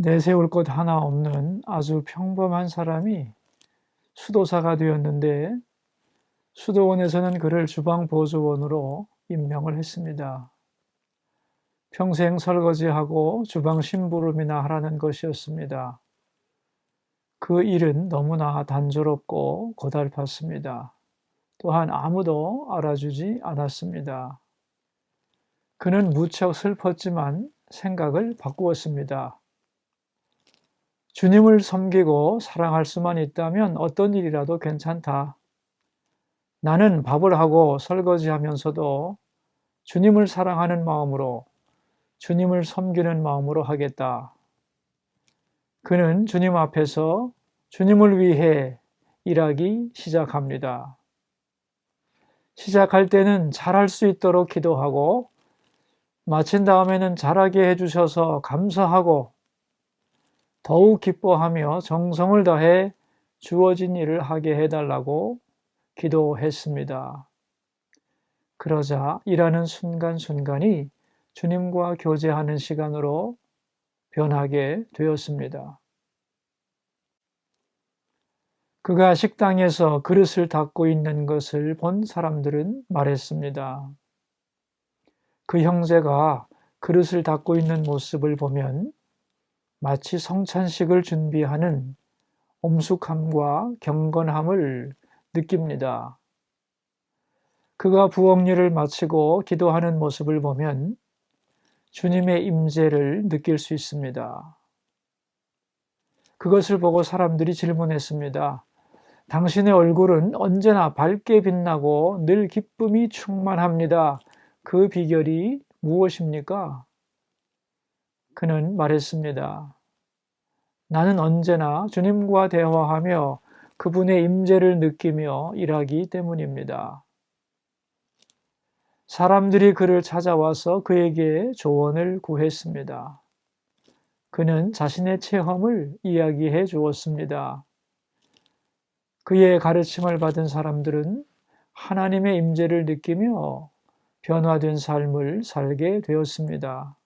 내세울 것 하나 없는 아주 평범한 사람이 수도사가 되었는데 수도원에서는 그를 주방보조원으로 임명을 했습니다. 평생 설거지하고 주방 심부름이나 하라는 것이었습니다. 그 일은 너무나 단조롭고 고달팠습니다. 또한 아무도 알아주지 않았습니다. 그는 무척 슬펐지만 생각을 바꾸었습니다. 주님을 섬기고 사랑할 수만 있다면 어떤 일이라도 괜찮다. 나는 밥을 하고 설거지하면서도 주님을 사랑하는 마음으로, 주님을 섬기는 마음으로 하겠다. 그는 주님 앞에서 주님을 위해 일하기 시작합니다. 시작할 때는 잘할 수 있도록 기도하고 마친 다음에는 잘하게 해주셔서 감사하고 더욱 기뻐하며 정성을 다해 주어진 일을 하게 해달라고 기도했습니다. 그러자 일하는 순간순간이 주님과 교제하는 시간으로 변하게 되었습니다. 그가 식당에서 그릇을 닦고 있는 것을 본 사람들은 말했습니다. 그 형제가 그릇을 닦고 있는 모습을 보면 마치 성찬식을 준비하는 엄숙함과 경건함을 느낍니다. 그가 부엌일을 마치고 기도하는 모습을 보면 주님의 임재를 느낄 수 있습니다. 그것을 보고 사람들이 질문했습니다. 당신의 얼굴은 언제나 밝게 빛나고 늘 기쁨이 충만합니다. 그 비결이 무엇입니까? 그는 말했습니다. 나는 언제나 주님과 대화하며 그분의 임재를 느끼며 일하기 때문입니다. 사람들이 그를 찾아와서 그에게 조언을 구했습니다. 그는 자신의 체험을 이야기해 주었습니다. 그의 가르침을 받은 사람들은 하나님의 임재를 느끼며 변화된 삶을 살게 되었습니다.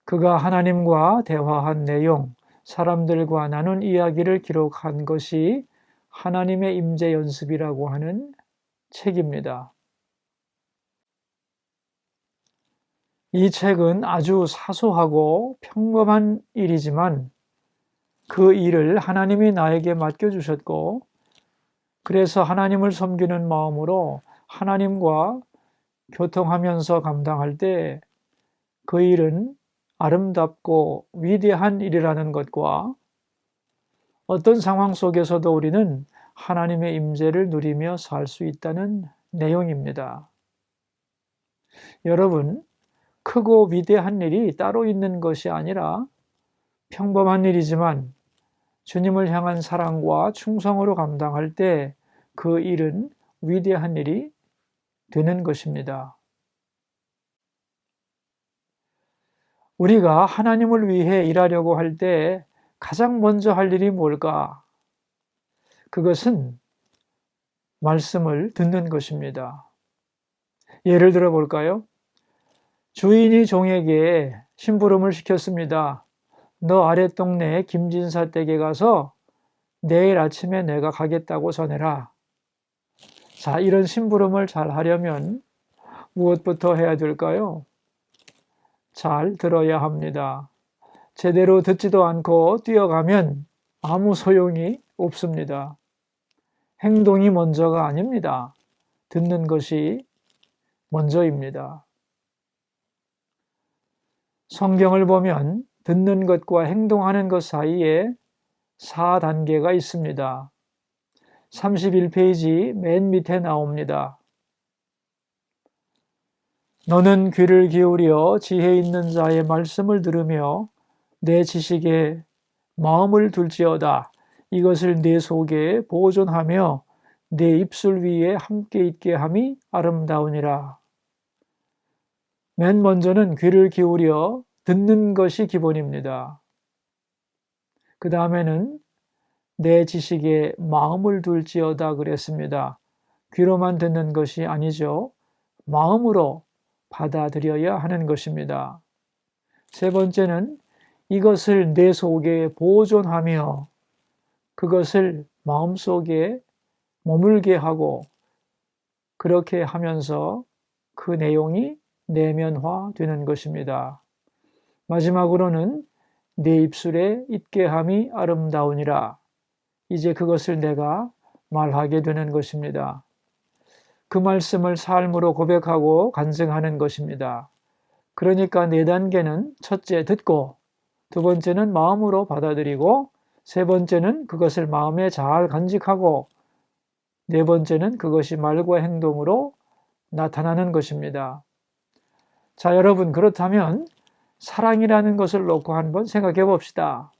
그가 하나님과 대화한 내용, 사람들과 나눈 이야기를 기록한 것이 하나님의 임재 연습이라고 하는 책입니다. 이 책은 아주 사소하고 평범한 일이지만 그 일을 하나님이 나에게 맡겨주셨고 그래서 하나님을 섬기는 마음으로 하나님과 교통하면서 감당할 때 그 일은 아름답고 위대한 일이라는 것과 어떤 상황 속에서도 우리는 하나님의 임재를 누리며 살 수 있다는 내용입니다. 여러분, 크고 위대한 일이 따로 있는 것이 아니라 평범한 일이지만 주님을 향한 사랑과 충성으로 감당할 때 그 일은 위대한 일이 되는 것입니다. 우리가 하나님을 위해 일하려고 할 때 가장 먼저 할 일이 뭘까? 그것은 말씀을 듣는 것입니다. 예를 들어 볼까요? 주인이 종에게 심부름을 시켰습니다. 너 아랫동네 김진사 댁에 가서 내일 아침에 내가 가겠다고 전해라. 자, 이런 심부름을 잘 하려면 무엇부터 해야 될까요? 잘 들어야 합니다. 제대로 듣지도 않고 뛰어가면 아무 소용이 없습니다. 행동이 먼저가 아닙니다. 듣는 것이 먼저입니다. 성경을 보면 듣는 것과 행동하는 것 사이에 4단계가 있습니다. 31페이지 맨 밑에 나옵니다. 너는 귀를 기울여 지혜 있는 자의 말씀을 들으며 내 지식에 마음을 둘지어다. 이것을 내 속에 보존하며 내 입술 위에 함께 있게 함이 아름다우니라. 맨 먼저는 귀를 기울여 듣는 것이 기본입니다. 그 다음에는 내 지식에 마음을 둘지어다 그랬습니다. 귀로만 듣는 것이 아니죠. 마음으로 받아들여야 하는 것입니다. 세 번째는 이것을 내 속에 보존하며 그것을 마음속에 머물게 하고 그렇게 하면서 그 내용이 내면화되는 것입니다. 마지막으로는 내 입술에 있게 함이 아름다우니라. 이제 그것을 내가 말하게 되는 것입니다. 그 말씀을 삶으로 고백하고 간증하는 것입니다. 그러니까 4단계는 첫째 듣고, 두 번째는 마음으로 받아들이고, 세 번째는 그것을 마음에 잘 간직하고, 네 번째는 그것이 말과 행동으로 나타나는 것입니다. 자, 여러분, 그렇다면 사랑이라는 것을 놓고 한번 생각해 봅시다.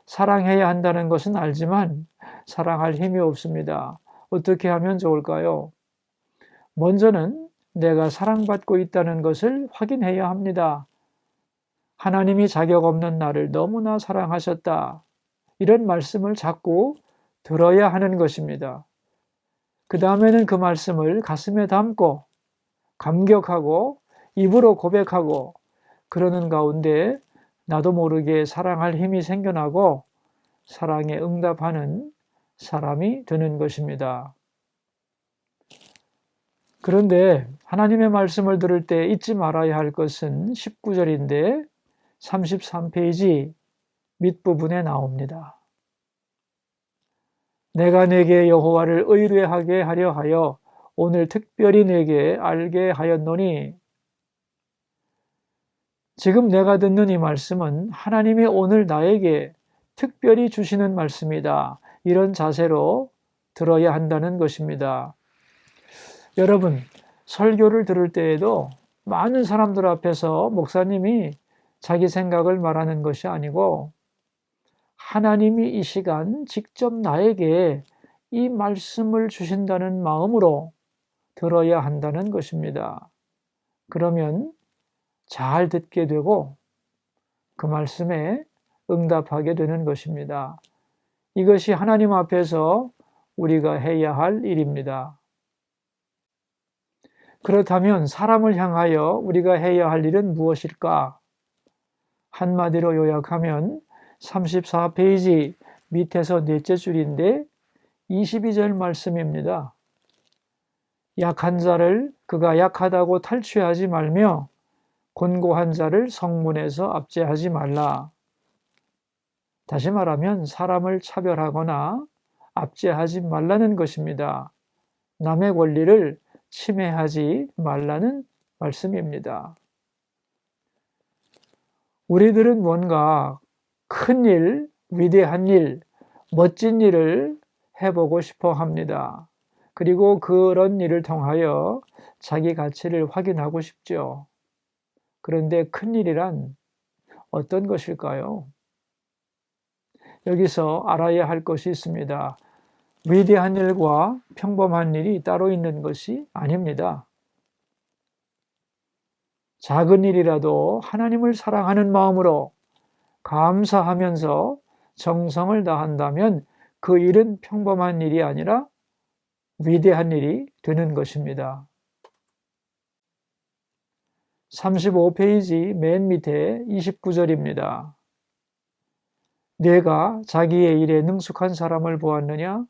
사랑해야 한다는 것은 알지만 사랑할 힘이 없습니다. 어떻게 하면 좋을까요? 먼저는 내가 사랑받고 있다는 것을 확인해야 합니다. 하나님이 자격 없는 나를 너무나 사랑하셨다. 이런 말씀을 자꾸 들어야 하는 것입니다. 그 다음에는 그 말씀을 가슴에 담고 감격하고 입으로 고백하고 그러는 가운데 나도 모르게 사랑할 힘이 생겨나고 사랑에 응답하는 사람이 되는 것입니다. 그런데 하나님의 말씀을 들을 때 잊지 말아야 할 것은 19절인데 33페이지 밑부분에 나옵니다. 내가 내게 여호와를 의뢰하게 하려 하여 오늘 특별히 내게 알게 하였노니. 지금 내가 듣는 이 말씀은 하나님이 오늘 나에게 특별히 주시는 말씀이다. 이런 자세로 들어야 한다는 것입니다. 여러분, 설교를 들을 때에도 많은 사람들 앞에서 목사님이 자기 생각을 말하는 것이 아니고 하나님이 이 시간 직접 나에게 이 말씀을 주신다는 마음으로 들어야 한다는 것입니다. 그러면 잘 듣게 되고 그 말씀에 응답하게 되는 것입니다. 이것이 하나님 앞에서 우리가 해야 할 일입니다. 그렇다면 사람을 향하여 우리가 해야 할 일은 무엇일까? 한마디로 요약하면 34페이지 밑에서 넷째 줄인데 22절 말씀입니다. 약한 자를 그가 약하다고 탈취하지 말며 곤고한 자를 성문에서 압제하지 말라. 다시 말하면 사람을 차별하거나 압제하지 말라는 것입니다. 남의 권리를 침해하지 말라는 말씀입니다. 우리들은 뭔가 큰 일, 위대한 일, 멋진 일을 해보고 싶어 합니다. 그리고 그런 일을 통하여 자기 가치를 확인하고 싶죠. 그런데 큰 일이란 어떤 것일까요? 여기서 알아야 할 것이 있습니다. 위대한 일과 평범한 일이 따로 있는 것이 아닙니다. 작은 일이라도 하나님을 사랑하는 마음으로 감사하면서 정성을 다한다면 그 일은 평범한 일이 아니라 위대한 일이 되는 것입니다. 35페이지 맨 밑에 29절입니다. 내가 자기의 일에 능숙한 사람을 보았느냐?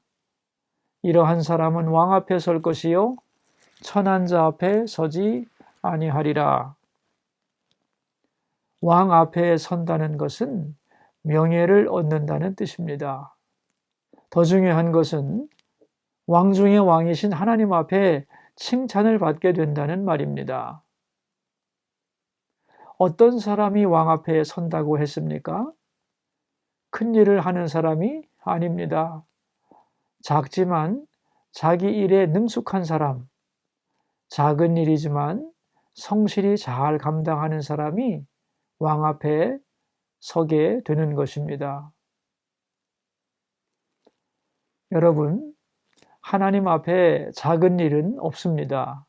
이러한 사람은 왕 앞에 설 것이요 천한 자 앞에 서지 아니하리라. 왕 앞에 선다는 것은 명예를 얻는다는 뜻입니다. 더 중요한 것은 왕 중의 왕이신 하나님 앞에 칭찬을 받게 된다는 말입니다. 어떤 사람이 왕 앞에 선다고 했습니까? 큰 일을 하는 사람이 아닙니다. 작지만 자기 일에 능숙한 사람, 작은 일이지만 성실히 잘 감당하는 사람이 왕 앞에 서게 되는 것입니다. 여러분, 하나님 앞에 작은 일은 없습니다.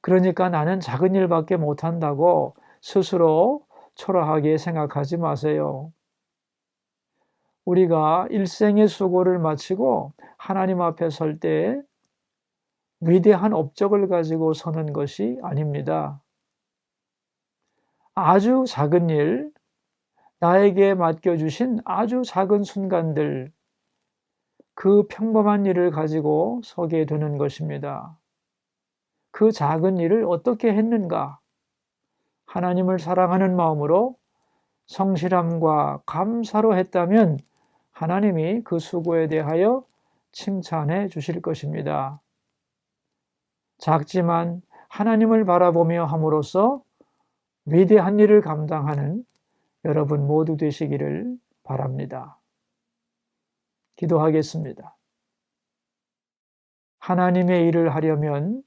그러니까 나는 작은 일밖에 못한다고 스스로 초라하게 생각하지 마세요. 우리가 일생의 수고를 마치고 하나님 앞에 설 때 위대한 업적을 가지고 서는 것이 아닙니다. 아주 작은 일, 나에게 맡겨주신 아주 작은 순간들, 그 평범한 일을 가지고 서게 되는 것입니다. 그 작은 일을 어떻게 했는가? 하나님을 사랑하는 마음으로 성실함과 감사로 했다면 하나님이 그 수고에 대하여 칭찬해 주실 것입니다. 작지만 하나님을 바라보며 함으로써 위대한 일을 감당하는 여러분 모두 되시기를 바랍니다. 기도하겠습니다. 하나님의 일을 하려면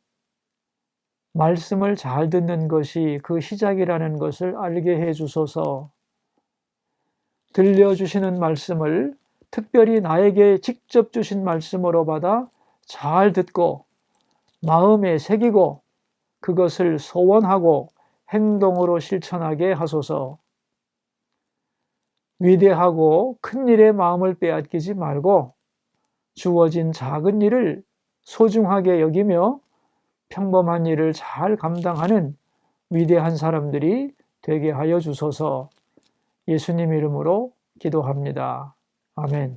말씀을 잘 듣는 것이 그 시작이라는 것을 알게 해 주소서. 들려주시는 말씀을 특별히 나에게 직접 주신 말씀으로 받아 잘 듣고 마음에 새기고 그것을 소원하고 행동으로 실천하게 하소서. 위대하고 큰 일에 마음을 빼앗기지 말고 주어진 작은 일을 소중하게 여기며 평범한 일을 잘 감당하는 위대한 사람들이 되게 하여 주소서. 예수님 이름으로 기도합니다. 아멘.